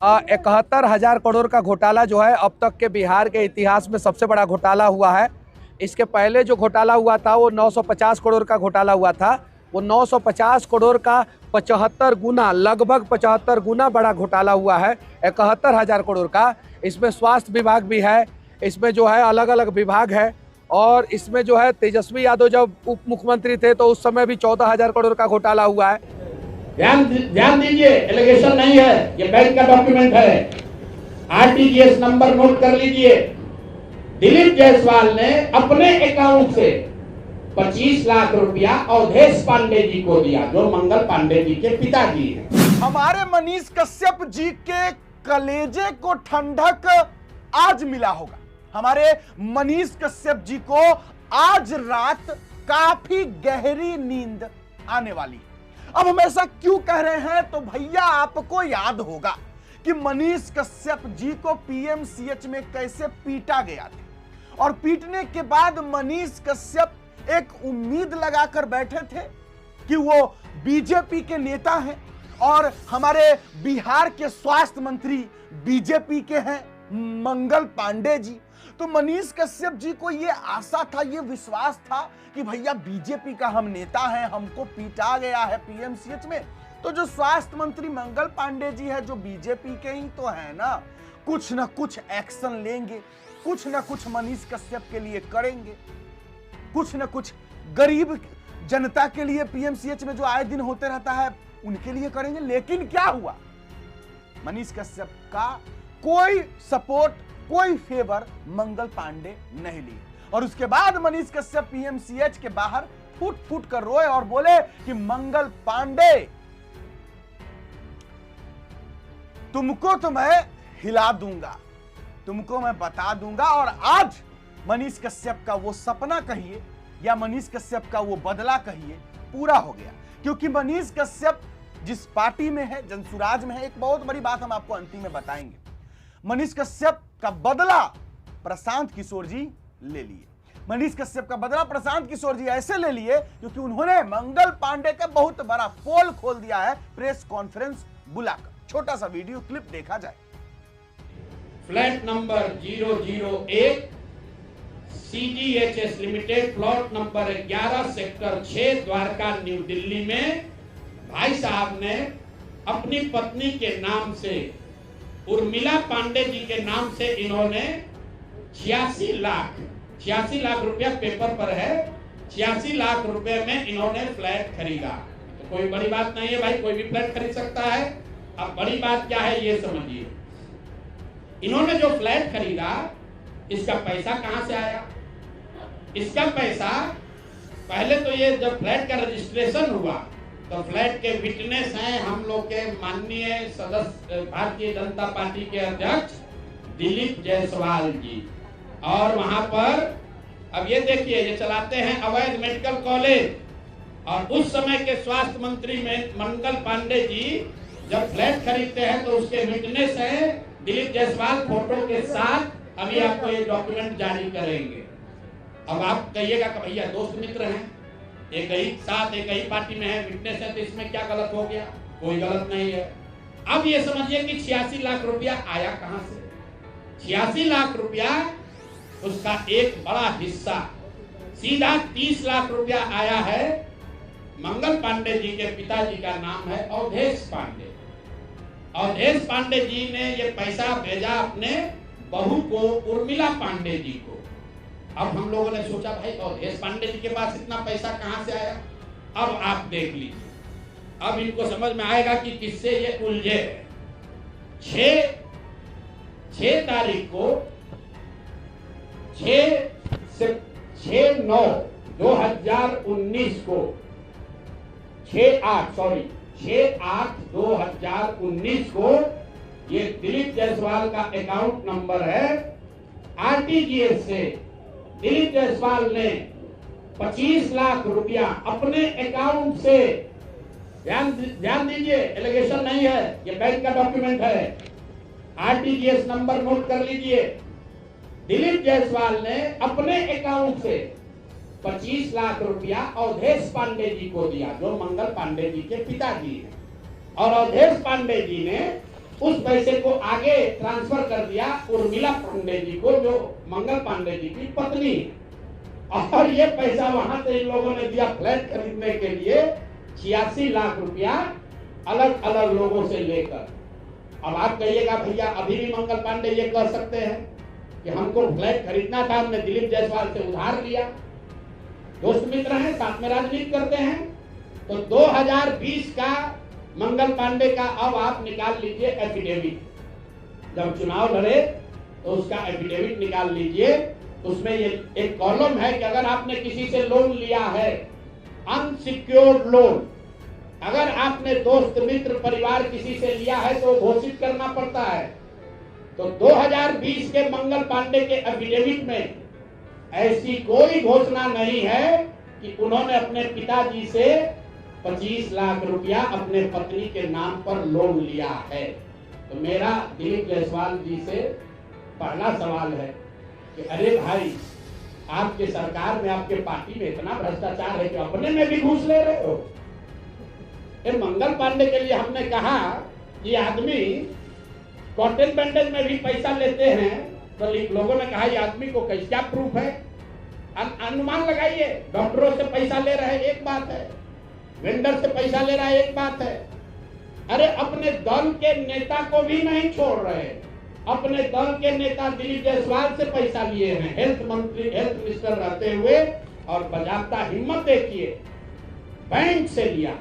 71,000 करोड़ का घोटाला जो है अब तक के बिहार के इतिहास में सबसे बड़ा घोटाला हुआ है। इसके पहले जो घोटाला हुआ था वो 950 करोड़ का घोटाला हुआ था। वो 950 करोड़ का 75 गुना, लगभग 75 गुना बड़ा घोटाला हुआ है 71,000 करोड़ का। इसमें स्वास्थ्य विभाग भी है, इसमें जो है अलग अलग विभाग है, और इसमें जो है तेजस्वी यादव जब उप मुख्यमंत्री थे तो उस समय भी 14,000 करोड़ का घोटाला हुआ है। ध्यान दीजिए, एलिगेशन नहीं है, ये बैंक का डॉक्यूमेंट है। आरटीजीएस नंबर नोट कर लीजिए। दिलीप जायसवाल ने अपने अकाउंट से 25 लाख रुपया अवधेश पांडे जी को दिया, जो मंगल पांडे जी के पिताजी हैं। हमारे मनीष कश्यप जी के कलेजे को ठंडक आज मिला होगा। हमारे मनीष कश्यप जी को आज रात काफी गहरी नींद आने वाली है। अब हम ऐसा क्यों कह रहे हैं, तो भैया आपको याद होगा कि मनीष कश्यप जी को पीएमसीएच में कैसे पीटा गया था, और पीटने के बाद मनीष कश्यप एक उम्मीद लगाकर बैठे थे कि वो बीजेपी के नेता हैं और हमारे बिहार के स्वास्थ्य मंत्री बीजेपी के हैं, मंगल पांडे जी। तो मनीष कश्यप जी को ये आशा था, ये विश्वास था कि भैया बीजेपी का हम नेता हैं, हमको पीटा गया है पीएमसीएच में, तो जो स्वास्थ्य मंत्री मंगल पांडे जी है जो बीजेपी के ही तो है ना, कुछ ना कुछ एक्शन लेंगे, कुछ ना कुछ मनीष कश्यप के लिए करेंगे, कुछ ना कुछ गरीब जनता के लिए पीएमसीएच में जो आए दिन होते रहता है उनके लिए करेंगे। लेकिन क्या हुआ, मनीष कश्यप का कोई सपोर्ट, कोई फेवर मंगल पांडे नहीं लिए, और उसके बाद मनीष कश्यप पीएमसीएच के बाहर फूट फूट कर रोए और बोले कि मंगल पांडे, तुमको तो मैं हिला दूंगा, तुमको मैं बता दूंगा। और आज मनीष कश्यप का वो सपना कहिए या मनीष कश्यप का वो बदला कहिए, पूरा हो गया। क्योंकि मनीष कश्यप जिस पार्टी में है, जनसुराज में है, एक बहुत बड़ी बात हम आपको अंतिम में बताएंगे, मनीष कश्यप का बदला प्रशांत किशोर जी ले लिए। मनीष कश्यप का बदला प्रशांत किशोर जी ऐसे ले लिए क्योंकि उन्होंने मंगल पांडे का बहुत बड़ा पोल खोल दिया है प्रेस कॉन्फ्रेंस बुलाकर। छोटा सा वीडियो क्लिप देखा जाए। Flat number 001 CGHS limited, plot number 11 sector 6 Dwarka new Delhi में भाई साहब ने अपनी पत्नी के नाम से, उर्मिला पांडे जी के नाम से, इन्होंने 86 लाख रुपया पेपर पर है, 86 लाख रुपए में इन्होंने फ्लैट खरीदा। तो कोई बड़ी बात नहीं है भाई, कोई भी फ्लैट खरीद सकता है। अब बड़ी बात क्या है ये समझिए। इन्होंने जो फ्लैट खरीदा, इसका पैसा कहां से आया? इसका पैसा पहले तो ये जब फ्लैट का रजिस्ट्रेशन हुआ तो फ्लैट के विटनेस हैं हम लोग के माननीय सदस्य भारतीय जनता पार्टी के अध्यक्ष दिलीप जायसवाल जी। और वहां पर अब ये देखिए, ये चलाते हैं अवैध मेडिकल कॉलेज, और उस समय के स्वास्थ्य मंत्री में मंगल पांडे जी जब फ्लैट खरीदते हैं तो उसके विटनेस हैं दिलीप जायसवाल फोटो के साथ। अभी आपको ये डॉक्यूमेंट जारी करेंगे। अब आप कहिएगा कि भैया दोस्त मित्र हैं, एक ही साथ एक ही पार्टी में है, विटनेस है, तो इसमें क्या गलत हो गया? कोई गलत नहीं है। अब ये समझिए कि 86 लाख रुपया आया कहां से? 86 लाख रुपया, उसका एक बड़ा हिस्सा सीधा 30 लाख रुपया आया है मंगल पांडे जी के पिताजी का नाम है अवधेश पांडे। अवधेश पांडे जी ने ये पैसा भेजा अपने बहू को, उर्मिला पांडे जी को। अब हम लोगों ने सोचा भाई अवधेश पांडे जी के पास इतना पैसा कहां से आया? अब आप देख लीजिए, अब इनको समझ में आएगा कि किससे ये उलझे। 6 तारीख को 6/9/2019 को 6/8/2019 को ये दिलीप जायसवाल का अकाउंट नंबर है। आरटीजीएस से दिलीप जायसवाल ने 25 लाख रुपया अपने अकाउंट से, ध्यान दीजिए, एलिगेशन नहीं है, ये बैंक का डॉक्यूमेंट है। आरटीजीएस नंबर नोट कर लीजिए। दिलीप जायसवाल ने अपने अकाउंट से 25 लाख रुपया अवधेश पांडे जी को दिया, जो मंगल पांडे जी के पिताजी हैं। और अवधेश पांडे जी ने उस पैसे को आगे ट्रांसफर कर दिया उर्मिला पांडे जी को, जो मंगल पांडे जी की पत्नी, और ये पैसा वहां से इन लोगों ने दिया फ्लैट खरीदने के लिए 86 लाख रुपया अलग अलग लोगों से लेकर। अब आप कहिएगा भैया अभी भी मंगल पांडे ये कह सकते हैं कि हमको फ्लैट खरीदना था, हमने दिलीप जायसवाल से उधार लिया। दोस्त मित्र हैं, साथ में राजनीति करते हैं। तो 2020 का मंगल पांडे का अब आप निकाल लीजिए एफिडेविट, जब चुनाव लड़े तो उसका एफिडेविट निकाल लीजिए। उसमें ये एक कॉलम है कि अगर आपने किसी से लोन लिया है, अनसिक्योर्ड लोन, अगर आपने दोस्त मित्र परिवार किसी से लिया है तो घोषित करना पड़ता है। तो 2020 के मंगल पांडे के एफिडेविट में ऐसी कोई घोषणा नहीं है कि उन्होंने अपने पिताजी से 25 लाख रुपया अपने पत्नी के नाम पर लोन लिया है। तो मेरा दिलीप जायसवाल जी से पहला सवाल है कि अरे भाई, आपके सरकार में, आपके पार्टी में इतना भ्रष्टाचार है कि अपने में भी घूस ले रहे हो। ये मंगल पांडे के लिए हमने कहा ये आदमी कॉटन बैंडेज में भी पैसा लेते हैं, तो लोगों ने कहा ये आदमी को कैसे, क्या प्रूफ है, अनुमान लगाइए। डॉक्टरों से पैसा ले रहे एक बात है, वेंडर से पैसा ले रहा है एक बात है। अरे अपने दल के नेता को भी नहीं छोड़ रहे, अपने दल के नेता दिलीप जायसवाल से पैसा लिए हैं, हेल्थ मंत्री, हेल्थ मिनिस्टर रहते हुए, और बजाबता हिम्मत देखिए, बैंक से लिया।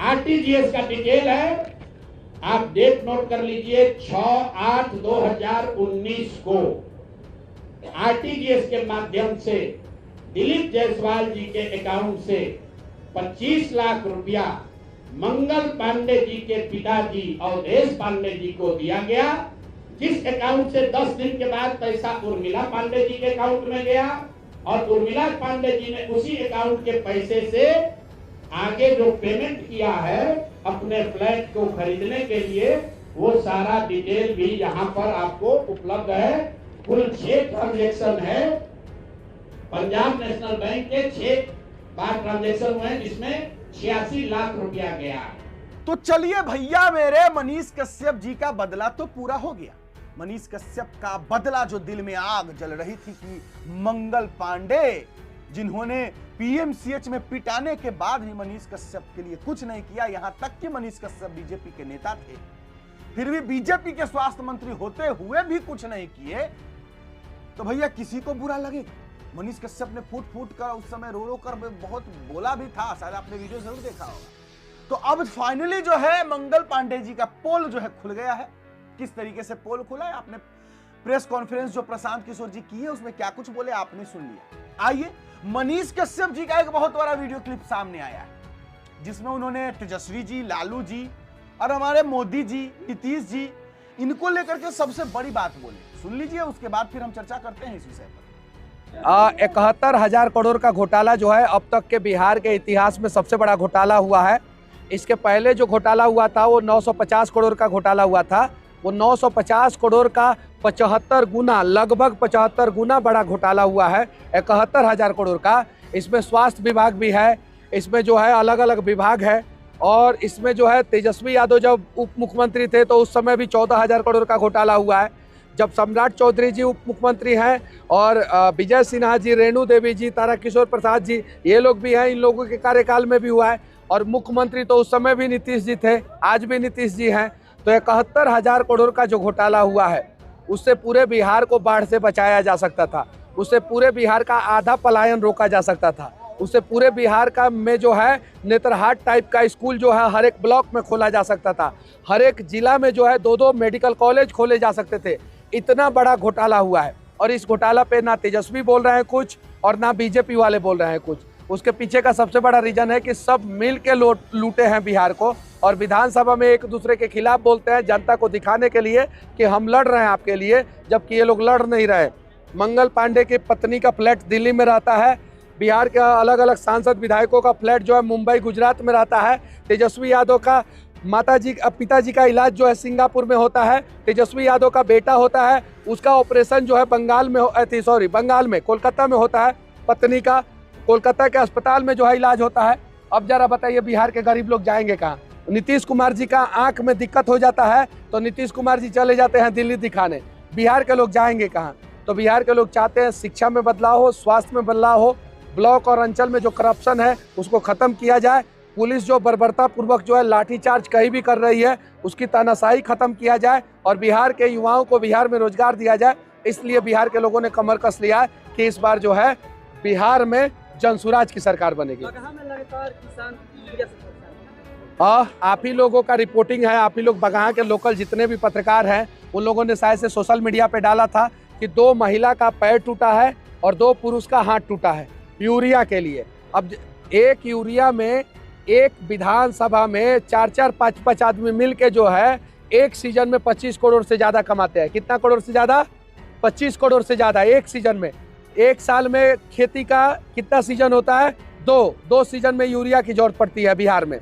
आरटीजीएस का डिटेल है, आप डेट नोट कर लीजिए, 6/8/2019 को आरटीजीएस के माध्यम से दिलीप जायसवाल जी के अकाउंट से 25 लाख रुपया मंगल पांडे जी के पिताजी अवधेश पांडे जी को दिया गया, जिस अकाउंट से 10 दिन के बाद पैसा उर्मिला पांडे जी के अकाउंट में गया, और उर्मिला पांडे जी ने उसी अकाउंट के पैसे से आगे जो पेमेंट किया है अपने फ्लैट को खरीदने के लिए, वो सारा डिटेल भी यहाँ पर आपको उपलब्ध है। कुल 6 ट्रांजैक्शन है, पंजाब नेशनल बैंक के 6 बार ट्रांजैक्शन हुए हैं, जिसमें 86 लाख रुपया गया। तो चलिए भैया मेरे, मनीष कश्यप जी का बदला तो पूरा हो गया। मनीष कश्यप का बदला, जो दिल में आग जल रही थी कि मंगल पांडे, जिन्होंने पीएमसीएच में पिटाने के बाद भी मनीष कश्यप के लिए कुछ नहीं किया, यहां तक कि मनीष कश्यप बीजेपी के नेता थे, फिर भी बीजेपी के स्वास्थ्य मंत्री होते हुए भी कुछ नहीं किए, तो भैया किसी को बुरा लगेगा। मनीष कश्यप ने फूट फूट कर उस समय रो रो कर बहुत बोला भी था, शायद आपने वीडियो जरूर देखा होगा। तो अब फाइनली जो है मंगल पांडे जी का पोल जो है खुल गया है। किस तरीके से पोल खुला है, आपने प्रेस कॉन्फ्रेंस जो प्रशांत किशोर जी की है उसमें क्या कुछ बोले आपने सुन लिया। आइए, मनीष कश्यप जी का एक बहुत बड़ा वीडियो क्लिप सामने आया है, जिसमें उन्होंने तेजस्वी जी, लालू जी और हमारे मोदी जी, नीतीश जी, इनको लेकर के सबसे बड़ी बात बोली। सुन लीजिए, उसके बाद फिर हम चर्चा करते हैं इस विषय पर। 71,000 करोड़ का घोटाला जो है अब तक के बिहार के इतिहास में सबसे बड़ा घोटाला हुआ है। इसके पहले जो घोटाला हुआ था वो 950 करोड़ का घोटाला हुआ था। वो 950 करोड़ का 75 गुना, लगभग 75 गुना बड़ा घोटाला हुआ है 71,000 करोड़ का। इसमें स्वास्थ्य विभाग भी है, इसमें जो है अलग अलग विभाग है, और इसमें जो है तेजस्वी यादव जब उप मुख्यमंत्री थे तो उस समय भी 14,000 करोड़ का घोटाला हुआ है। जब सम्राट चौधरी जी उप मुख्यमंत्री हैं, और विजय सिन्हा जी, रेणु देवी जी, तारकिशोर प्रसाद जी, ये लोग भी हैं, इन लोगों के कार्यकाल में भी हुआ है। और मुख्यमंत्री तो उस समय भी नीतीश जी थे, आज भी नीतीश जी हैं। तो 71,000 करोड़ का जो घोटाला हुआ है, उससे पूरे बिहार को बाढ़ से बचाया जा सकता था, उससे पूरे बिहार का आधा पलायन रोका जा सकता था, उससे पूरे बिहार का में जो है नेतरहाट टाइप का स्कूल जो है हर एक ब्लॉक में खोला जा सकता था, हर एक जिला में जो है 2-2 मेडिकल कॉलेज खोले जा सकते थे। इतना बड़ा घोटाला हुआ है, और इस घोटाला पे ना तेजस्वी बोल रहे हैं कुछ, और ना बीजेपी वाले बोल रहे हैं कुछ। उसके पीछे का सबसे बड़ा रीजन है कि सब मिल के लूटे हैं बिहार को, और विधानसभा में एक दूसरे के खिलाफ बोलते हैं, जनता को दिखाने के लिए कि हम लड़ रहे हैं आपके लिए, जबकि ये लोग लड़ नहीं रहे। मंगल पांडे की पत्नी का फ्लैट दिल्ली में रहता है, बिहार के अलग अलग सांसद विधायकों का फ्लैट जो है मुंबई, गुजरात में रहता है। तेजस्वी यादव का पिताजी का इलाज जो है सिंगापुर में होता है। तेजस्वी यादव का बेटा होता है, उसका ऑपरेशन जो है बंगाल में कोलकाता में होता है। पत्नी का कोलकाता के अस्पताल में जो है इलाज होता है। अब जरा बताइए बिहार के गरीब लोग जाएंगे कहाँ? नीतीश कुमार जी का आंख में दिक्कत हो जाता है तो नीतीश कुमार जी चले जाते हैं दिल्ली दिखाने। बिहार के लोग जाएंगे कहाँ? तो बिहार के लोग चाहते हैं शिक्षा में बदलाव हो, स्वास्थ्य में बदलाव हो, ब्लॉक और अंचल में जो करप्शन है उसको खत्म किया जाए, पुलिस जो बर्बरता पूर्वक जो है लाठीचार्ज कहीं भी कर रही है उसकी तानाशाही खत्म किया जाए और बिहार के युवाओं को बिहार में रोजगार दिया जाए। इसलिए बिहार के लोगों ने कमर कस लिया है कि इस बार जो है बिहार में जनसुराज की सरकार बनेगी। आप ही लोगों का रिपोर्टिंग है, आप ही लोग बगहा के लोकल जितने भी पत्रकार हैं उन लोगों ने शायद से सोशल मीडिया पे डाला था कि 2 महिला का पैर टूटा है और 2 पुरुष का हाथ टूटा है यूरिया के लिए। अब एक यूरिया में एक विधानसभा में 4-4, 5-5 आदमी मिल के जो है एक सीजन में 25 करोड़ से ज़्यादा कमाते हैं। कितना करोड़ से ज़्यादा? 25 करोड़ से ज़्यादा एक सीजन में। एक साल में खेती का कितना सीजन होता है? 2 सीजन में यूरिया की जरूरत पड़ती है बिहार में।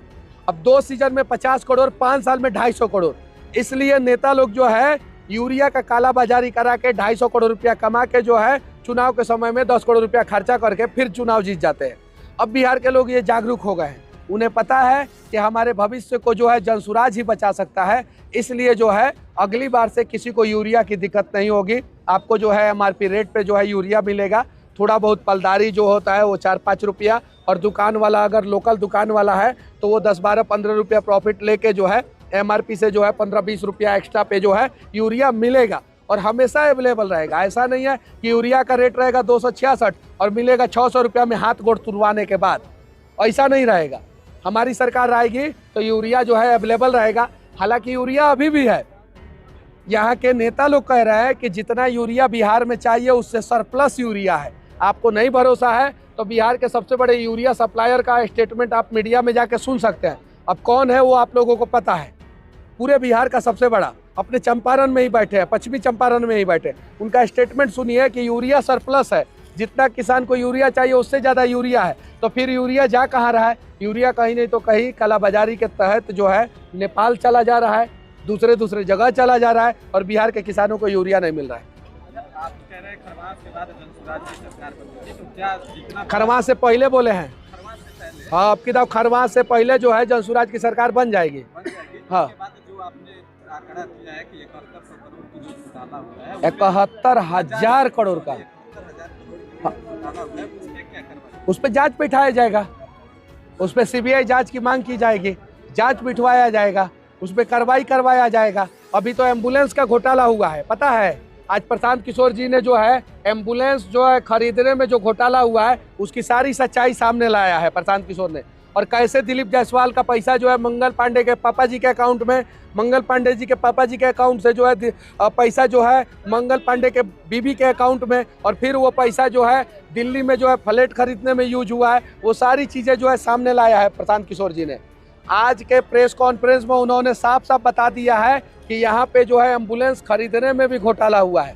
अब 2 सीजन में 50 करोड़, 5 साल में 250 करोड़। इसलिए नेता लोग जो है यूरिया का काला बाजारी करा के 250 करोड़ रुपया कमा के जो है चुनाव के समय में 10 करोड़ रुपया खर्चा करके फिर चुनाव जीत जाते हैं। अब बिहार के लोग ये जागरूक हो गए हैं, उन्हें पता है कि हमारे भविष्य को जो है जनसुराज ही बचा सकता है। इसलिए जो है अगली बार से किसी को यूरिया की दिक्कत नहीं होगी। आपको जो है MRP रेट पे जो है यूरिया मिलेगा। थोड़ा बहुत पलदारी जो होता है वो 4-5 रुपया, और दुकान वाला अगर लोकल दुकान वाला है तो वो 10, 12, 15 रुपया प्रॉफिट लेके जो है MRP से जो है 15-20 रुपया एक्स्ट्रा पे जो है यूरिया मिलेगा और हमेशा अवेलेबल रहेगा। ऐसा नहीं है कि यूरिया का रेट रहेगा 266 और मिलेगा 600 रुपया में हाथ गोड़ तुड़वाने के बाद। ऐसा नहीं रहेगा। हमारी सरकार आएगी तो यूरिया जो है अवेलेबल रहेगा। हालांकि यूरिया अभी भी है, यहाँ के नेता लोग कह रहे हैं कि जितना यूरिया बिहार में चाहिए उससे सरप्लस यूरिया है। आपको नहीं भरोसा है तो बिहार के सबसे बड़े यूरिया सप्लायर का स्टेटमेंट आप मीडिया में जाके सुन सकते हैं। अब कौन है वो आप लोगों को पता है। पूरे बिहार का सबसे बड़ा अपने चंपारण में ही बैठे हैं, पश्चिमी चंपारण में ही बैठे। उनका स्टेटमेंट सुनिए कि यूरिया सरप्लस है, जितना किसान को यूरिया चाहिए उससे ज़्यादा यूरिया है। तो फिर यूरिया जा कहाँ रहा है? यूरिया कहीं नहीं तो कहीं कालाबाजारी के तहत जो है नेपाल चला जा रहा है, दूसरे जगह चला जा रहा है और बिहार के किसानों को यूरिया नहीं मिल रहा है। आप कह रहे हैं खरवास के बाद जनसुराज की सरकार बनेगी, तो क्या जितना खरवास से पहले बोले हैं? खरवास से पहले हाँ, अब की खरवास से पहले जो है जनसुराज की सरकार बन जाएगी। बन जाएगी। हाँ। उसके बाद जो आपने आंकड़ा दिया है कि 7100 करोड़ की जो घोटाला हुआ है, 71,000 करोड़ का 71,000 करोड़ की घोटाला हुआ है, उसमें क्या करवाएंगे? उस पर जांच बिठाया जाएगा, उस पर CBI जांच की मांग की जाएगी, जांच बिठवाया जाएगा, उस पर कार्रवाई करवाया जाएगा। अभी तो एम्बुलेंस का घोटाला हुआ है, पता है? आज प्रशांत किशोर जी ने जो है एम्बुलेंस जो है खरीदने में जो घोटाला हुआ है उसकी सारी सच्चाई सामने लाया है प्रशांत किशोर ने। और कैसे दिलीप जायसवाल का पैसा जो है मंगल पांडे के पापा जी के अकाउंट में, मंगल पांडे जी के पापा जी के अकाउंट से जो है पैसा जो है मंगल पांडे के बीबी के अकाउंट में, और फिर वो पैसा जो है दिल्ली में जो है फ्लैट खरीदने में यूज हुआ है। वो सारी चीज़ें जो है सामने लाया है प्रशांत किशोर जी ने। आज के प्रेस कॉन्फ्रेंस में उन्होंने साफ साफ बता दिया है कि यहाँ पे जो है एम्बुलेंस खरीदने में भी घोटाला हुआ है।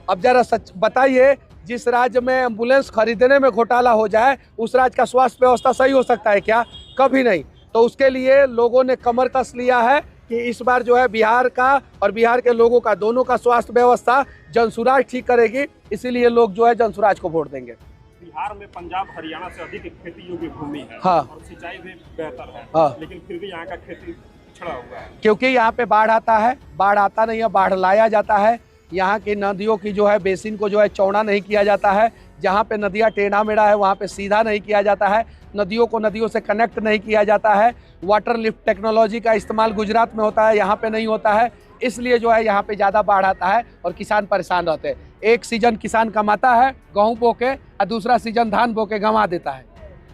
अब जरा सच बताइए, जिस राज्य में एम्बुलेंस खरीदने में घोटाला हो जाए उस राज्य का स्वास्थ्य व्यवस्था सही हो सकता है क्या? कभी नहीं। तो उसके लिए लोगों ने कमर कस लिया है कि इस बार जो है बिहार का और बिहार के लोगों का दोनों का स्वास्थ्य व्यवस्था जनसुराज ठीक करेगी। इसीलिए लोग जो है जनसुराज को वोट देंगे। बिहार में पंजाब हरियाणा से अधिक खेती योग्य भूमि है। हाँ। और सिंचाई भी बेहतर है। हाँ। लेकिन फिर भी यहाँ का खेती पिछड़ा हुआ है, क्योंकि यहाँ पे बाढ़ आता है, बाढ़ आता नहीं है, बाढ़ लाया जाता है। यहाँ की नदियों की जो है बेसिन को जो है चौड़ा नहीं किया जाता है। जहाँ पे नदियाँ टेढ़ा मेढ़ा है वहाँ पे सीधा नहीं किया जाता है। नदियों को नदियों से कनेक्ट नहीं किया जाता है। वाटर लिफ्ट टेक्नोलॉजी का इस्तेमाल गुजरात में होता है, यहाँ पे नहीं होता है। इसलिए जो है यहाँ पे ज़्यादा बाढ़ आता है और किसान परेशान रहते हैं। एक सीजन किसान कमाता है गेहूँ बो के और दूसरा सीजन धान बो के गंवा देता है।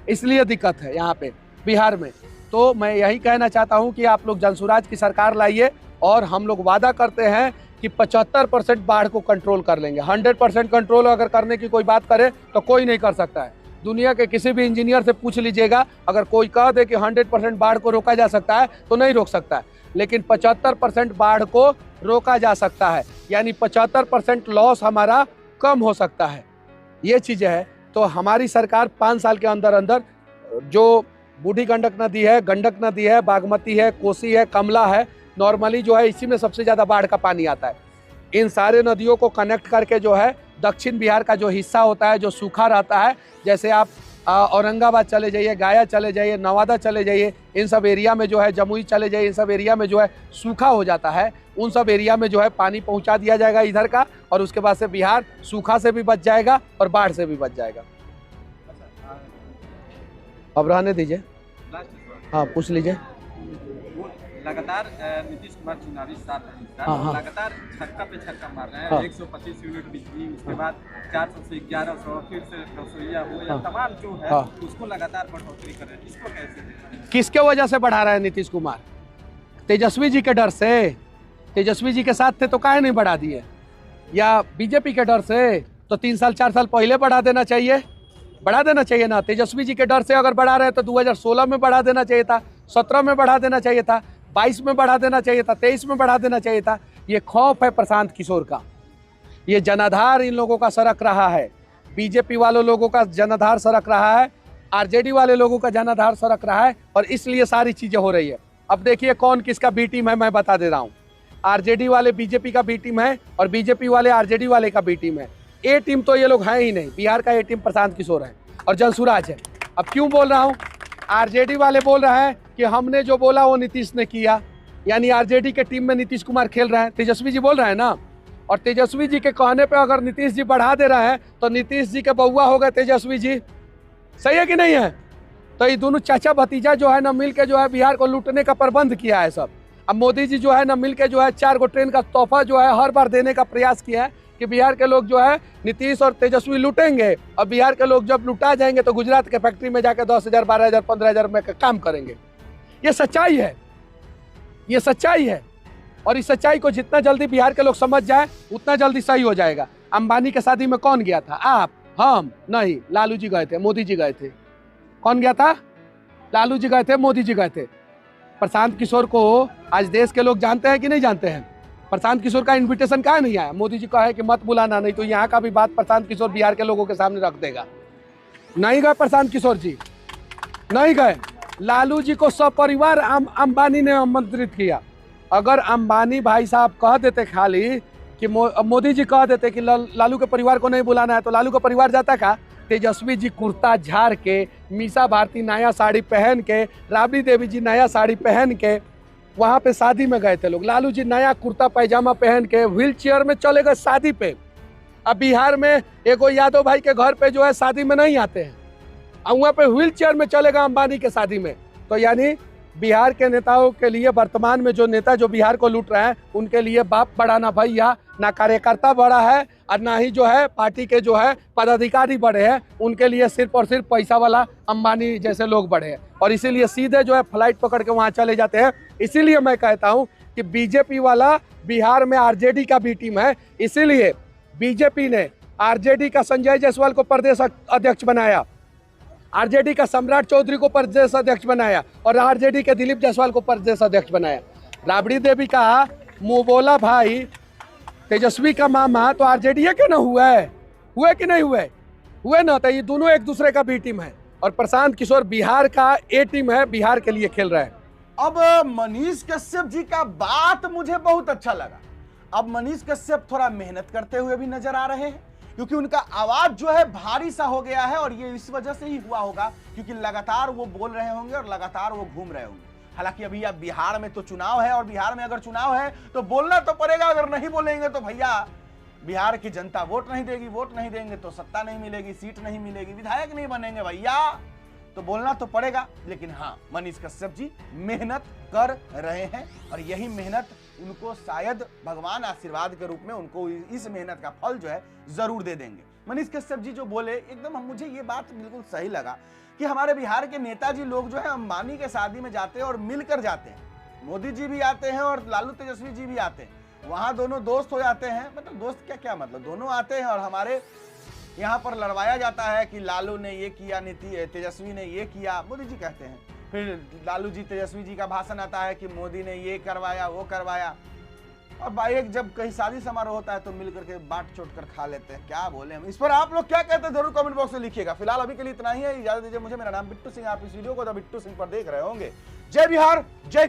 इसलिए दिक्कत है यहाँ पे बिहार में। तो मैं यही कहना चाहता हूँ कि आप लोग जनसुराज की सरकार लाइए और हम लोग वादा करते हैं कि 75% बाढ़ को कंट्रोल कर लेंगे। 100% कंट्रोल अगर करने की कोई बात करे तो कोई नहीं कर सकता है। दुनिया के किसी भी इंजीनियर से पूछ लीजिएगा, अगर कोई कह दे कि 100% बाढ़ को रोका जा सकता है तो नहीं रोक सकता है, लेकिन 75% बाढ़ को रोका जा सकता है। यानी 75% लॉस हमारा कम हो सकता है। ये चीज़ें है। तो हमारी सरकार 5 साल के अंदर अंदर जो बूढ़ी गंडक नदी है, गंडक नदी है, बागमती है, कोसी है, कमला है, नॉर्मली जो है इसी में सबसे ज़्यादा बाढ़ का पानी आता है। इन सारे नदियों को कनेक्ट करके जो है दक्षिण बिहार का जो हिस्सा होता है जो सूखा रहता है, जैसे आप औरंगाबाद चले जाइए, गया चले जाइए, नवादा चले जाइए, इन सब एरिया में जो है, जमुई चले जाइए, इन सब एरिया में जो है सूखा हो जाता है। उन सब एरिया में जो है पानी पहुंचा दिया जाएगा इधर का, और उसके बाद से बिहार सूखा से भी बच जाएगा और बाढ़ से भी बच जाएगा। अब रहने दीजिए, हाँ पूछ लीजिए। लगातार नीतीश कुमार चुनावी साथ हैं, हाँ। लगातार छक्का पे छक्का मार रहे हैं। हाँ। 125 यूनिट बिजली, उसके बाद 400 से 1100, फिर से रसोईया हो या हाँ। तमाम जो है हाँ। उसको लगातार बढ़ोतरी कर रहे हैं। इसको कैसे देखते हैं? किसके वजह से बढ़ा रहा है नीतीश कुमार? तेजस्वी जी के डर से। तेजस्वी जी के साथ थे तो काहे नहीं बढ़ा दिए? या बीजेपी के डर से? तो 3 साल 4 साल पहले बढ़ा देना चाहिए, बढ़ा देना चाहिए ना। तेजस्वी जी के डर से अगर बढ़ा रहे तो 2016 में बढ़ा देना चाहिए था, 17 में बढ़ा देना चाहिए था, 22 में बढ़ा देना चाहिए था, 23 में बढ़ा देना चाहिए था। ये खौफ है प्रशांत किशोर का, ये जनाधार इन लोगों का सरक रहा है। बीजेपी वालों लोगों का जनाधार सरक रहा है, आरजेडी वाले लोगों का जनाधार सरक रहा है, और इसलिए सारी चीजें हो रही है। अब देखिए कौन किसका बी टीम है, मैं बता दे रहा हूँ। आरजेडी वाले बीजेपी का बी टीम है और बीजेपी वाले आरजेडी वाले का बी टीम है। ए टीम तो ये लोग हैं ही नहीं। बिहार का ए टीम प्रशांत किशोर है और जलसुराज है। अब क्यों बोल रहा हूँ? आरजेडी वाले बोल रहे हैं कि हमने जो बोला वो नीतीश ने किया, यानी आरजेडी के टीम में नीतीश कुमार खेल रहे हैं। तेजस्वी जी बोल रहे हैं ना, और तेजस्वी जी के कहने पे अगर नीतीश जी बढ़ा दे रहे हैं तो नीतीश जी के बउआ हो गए तेजस्वी जी। सही है कि नहीं है? तो ये दोनों चाचा भतीजा जो है ना मिल के जो है बिहार को लूटने का प्रबंध किया है सब। अब मोदी जी जो है ना मिल के जो है 4 गो ट्रेन का तोहफा जो है हर बार देने का प्रयास किया है कि बिहार के लोग जो है नीतीश और तेजस्वी लूटेंगे, और बिहार के लोग जब लुटा जाएंगे तो गुजरात के फैक्ट्री में जाकर 10,000, 12,000, 15,000 में काम करेंगे। ये सच्चाई है, ये सच्चाई है। और इस सच्चाई को जितना जल्दी बिहार के लोग समझ जाए उतना जल्दी सही हो जाएगा। अंबानी के शादी में कौन गया था? आप? हम नहीं, लालू जी गए थे, मोदी जी गए थे। कौन गया था? लालू जी गए थे, मोदी जी गए थे। प्रशांत किशोर को आज देश के लोग जानते हैं कि नहीं जानते हैं? प्रशांत किशोर का इनविटेशन कहाँ नहीं आया? मोदी जी का है कि मत बुलाना, नहीं तो यहाँ का भी बात प्रशांत किशोर बिहार के लोगों के सामने रख देगा। नहीं गए प्रशांत किशोर जी, नहीं गए। लालू जी को सपरिवार अंबानी ने आमंत्रित किया। अगर अंबानी भाई साहब कह देते खाली कि मोदी जी कह देते कि लालू के परिवार को नहीं बुलाना है, तो लालू का परिवार जाता का? तेजस्वी जी कुर्ता झाड़ के, मीसा भारती नया साड़ी पहन के, राबड़ी देवी जी नया साड़ी पहन के वहाँ पे शादी में गए थे लोग। लालू जी नया कुर्ता पैजामा पहन के व्हील चेयर में चले गए शादी पे। अब बिहार में एगो यादव भाई के घर पे जो है शादी में नहीं आते हैं, और वहाँ पे व्हील चेयर में चले गए अंबानी के शादी में। तो यानी बिहार के नेताओं के लिए, वर्तमान में जो नेता जो बिहार को लूट रहे हैं, उनके लिए बाप बड़ा ना भैया, ना कार्यकर्ता बड़ा है, और ना ही जो है पार्टी के जो है पदाधिकारी बड़े हैं। उनके लिए सिर्फ और सिर्फ पैसा वाला अंबानी जैसे लोग बड़े हैं, और इसीलिए सीधे जो है फ्लाइट पकड़ के वहाँ चले जाते हैं। इसीलिए मैं कहता हूँ कि बीजेपी वाला बिहार में आरजेडी का भी टीम है। इसीलिए बीजेपी ने आरजेडी का संजय जायसवाल को प्रदेश अध्यक्ष बनाया, आरजेडी का सम्राट चौधरी को प्रदेश अध्यक्ष बनाया, और आरजेडी के दिलीप जायसवाल को प्रदेश अध्यक्ष बनाया। राबड़ी देवी का मुँह बोला भाई तेजस्वी का मामा तो आरजेडी के ना हुए कि नहीं हुए ना? तो ये दोनों एक दूसरे का बी टीम है, और प्रशांत किशोर बिहार का ए टीम है, बिहार के लिए खेल रहे हैं। अब मनीष कश्यप जी का बात मुझे बहुत अच्छा लगा। अब मनीष कश्यप थोड़ा मेहनत करते हुए भी नजर आ रहे हैं, क्योंकि उनका आवाज जो है भारी सा हो गया है, और ये इस वजह से ही हुआ होगा क्योंकि लगातार वो बोल रहे होंगे और लगातार वो घूम रहे होंगे। हालांकि अभी अब बिहार में तो चुनाव है, और बिहार में अगर चुनाव है तो बोलना तो पड़ेगा। अगर नहीं बोलेंगे तो भैया बिहार की जनता वोट नहीं देगी, वोट नहीं देंगे तो सत्ता नहीं मिलेगी, सीट नहीं मिलेगी, विधायक नहीं बनेंगे भैया, तो बोलना तो पड़ेगा। लेकिन हाँ, मनीष कश्यप जी मेहनत कर रहे हैं, और यही मेहनत उनको शायद भगवान आशीर्वाद के रूप में उनको इस मेहनत का फल जो है जरूर दे देंगे। मनीष कश्यप जी जो बोले एकदम मुझे ये बात बिल्कुल सही लगा कि हमारे बिहार के नेताजी लोग जो है अंबानी के शादी में जाते हैं और मिलकर जाते हैं। मोदी जी भी आते हैं और लालू तेजस्वी जी भी आते हैं, वहां दोनों दोस्त हो जाते हैं। मतलब दोस्त क्या मतलब, दोनों आते हैं और हमारे यहाँ पर लड़वाया जाता है कि लालू ने ये किया, तेजस्वी ने ये किया, मोदी जी कहते हैं। फिर लालू जी तेजस्वी जी का भाषण आता है कि मोदी ने ये करवाया वो करवाया, और भाई एक जब कहीं शादी समारोह होता है तो मिल करके बांट चोट कर खा लेते हैं। क्या बोले हम इस पर, आप लोग क्या कहते हैं जरूर कमेंट बॉक्स में लिखिएगा। फिलहाल अभी के लिए इतना ही है, इजाजत दीजिए मुझे। मेरा नाम बिट्टू सिंह, आप इस वीडियो को द बिट्टू सिंह पर देख रहे होंगे। जय बिहार, जय